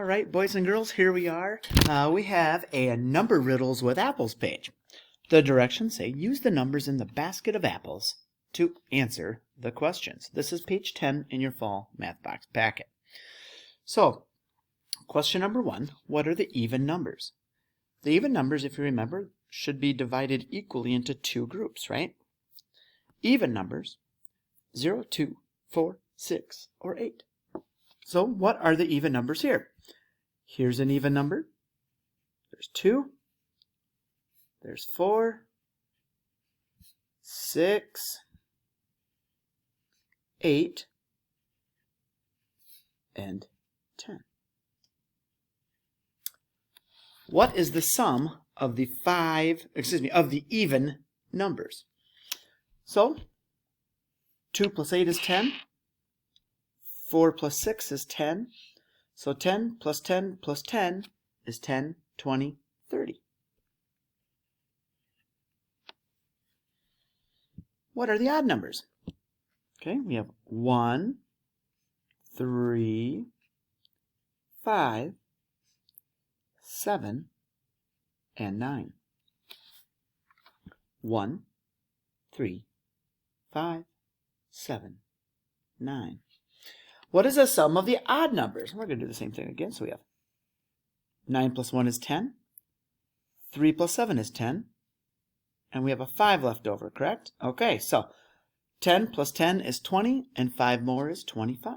All right, boys and girls, here we are. We have a number riddles with apples page. The directions say use the numbers in the basket of apples to answer the questions. This is page 10 in your fall math box packet. So, question number 1, what are the even numbers? The even numbers, if you remember, should be divided equally into two groups, right? Even numbers, 0, 2, 4, 6, or 8. So what are the even numbers here? Here's an even number. There's 2. There's 4. 6. 8. And 10. What is the sum of the even numbers? So 2 plus 8 is 10. 4 plus 6 is 10. So 10 plus 10 plus 10 is 10, 20, 30. What are the odd numbers? Okay, we have 1, 3, 5, 7, and 9. 1, 3, 5, 7, 9. What is the sum of the odd numbers? We're going to do the same thing again. So we have 9 plus 1 is 10. 3 plus 7 is 10. And we have a 5 left over, correct? Okay, so 10 plus 10 is 20, and 5 more is 25.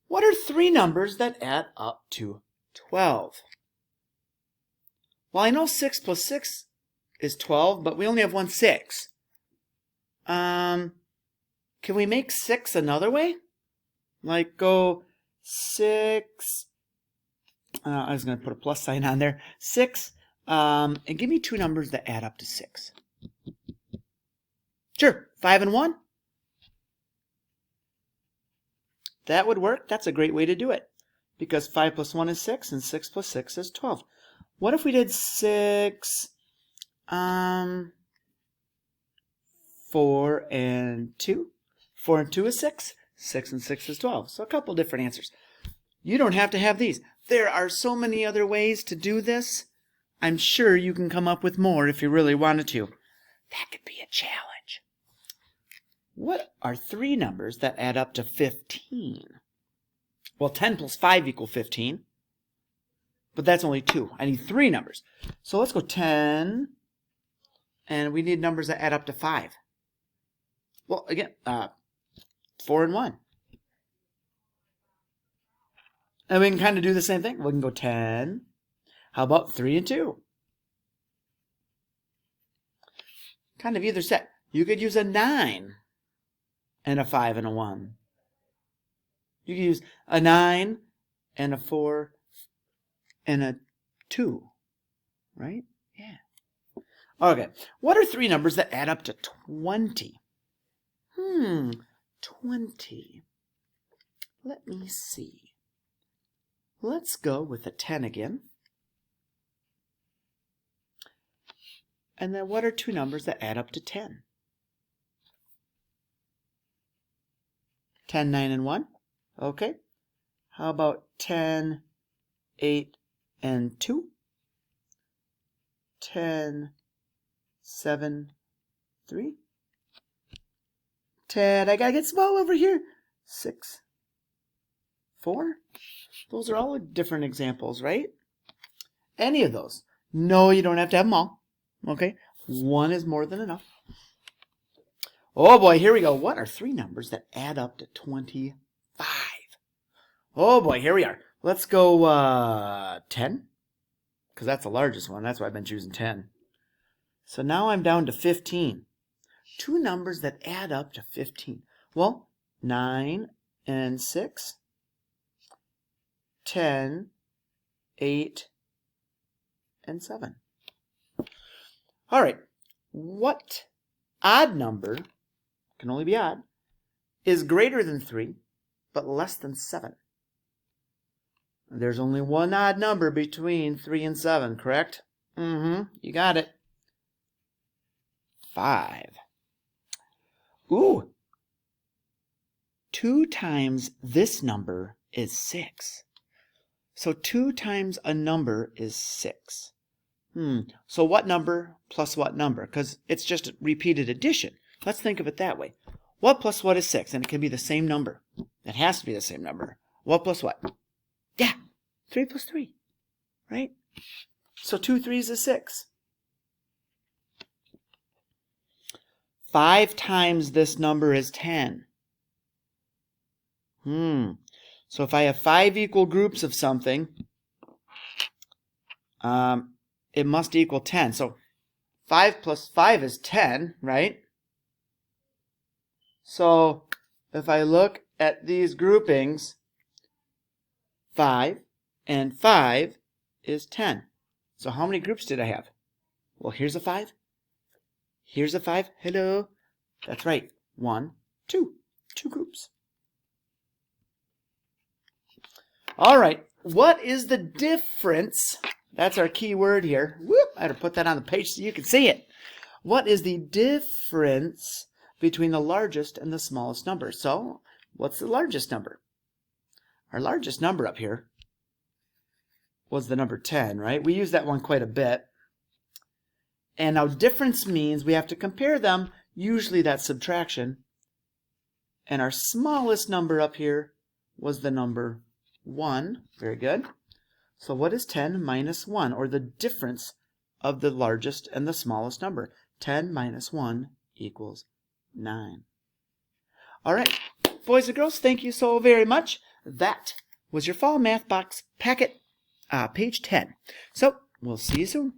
What are 3 numbers that add up to 12? Well, I know 6 plus 6 is 12, but we only have one 6. Can we make 6 another way? Like go 6, I was going to put a plus sign on there. 6, and give me 2 numbers that add up to 6. Sure, 5 and 1. That would work. That's a great way to do it. Because 5 plus 1 is 6, and 6 plus 6 is 12. What if we did 6, 4 and 2? 4 and 2 is 6. 6 and 6 is 12. So a couple different answers. You don't have to have these. There are so many other ways to do this. I'm sure you can come up with more if you really wanted to. That could be a challenge. What are 3 numbers that add up to 15? Well, 10 plus 5 equals 15. But that's only 2. I need 3 numbers. So let's go 10. And we need numbers that add up to 5. Well, again, 4 and 1. And we can kind of do the same thing. We can go 10. How about 3 and 2? Kind of either set. You could use a 9 and a 5 and a 1. You could use a 9 and a 4 and a 2. Right? Yeah. Okay. What are 3 numbers that add up to 20? 20. Let me see. Let's go with a 10 again. And then what are 2 numbers that add up to 10? 10, 9, and 1. Okay. How about 10, 8, and 2? 10, 7, 3. 10, I gotta get small over here. 6, 4. Those are all different examples, right? Any of those. No, you don't have to have them all. Okay? 1 is more than enough. Oh boy, here we go. What are 3 numbers that add up to 25? Oh boy, here we are. Let's go 10. Because that's the largest one. That's why I've been choosing 10. So now I'm down to 15. 2 numbers that add up to 15. Well, 9 and 6. 10, 8, and 7. All right. What odd number, can only be odd, is greater than 3, but less than 7? There's only one odd number between 3 and 7, correct? You got it. 5. Ooh. 2 times this number is 6. So 2 times a number is 6. So what number plus what number? Because it's just repeated addition. Let's think of it that way. What plus what is 6? And it can be the same number. It has to be the same number. What plus what? Yeah, 3 plus 3, right? So 2 3s is 6. 5 times this number is 10. So if I have 5 equal groups of something, it must equal 10. So 5 plus 5 is 10, right? So if I look at these groupings, 5 and 5 is 10. So how many groups did I have? Well, here's a 5. Here's a 5. Hello. That's right. 1, 2. 2 groups. All right. What is the difference? That's our key word here. Whoop, I had to put that on the page so you can see it. What is the difference between the largest and the smallest number? So, what's the largest number? Our largest number up here was the number 10, right? We use that one quite a bit. And now difference means we have to compare them. Usually that's subtraction. And our smallest number up here was the number 1. Very good. So what is 10 minus 1, or the difference of the largest and the smallest number? 10 minus 1 equals 9. All right, boys and girls, thank you so very much. That was your Fall Math Box Packet, page 10. So we'll see you soon.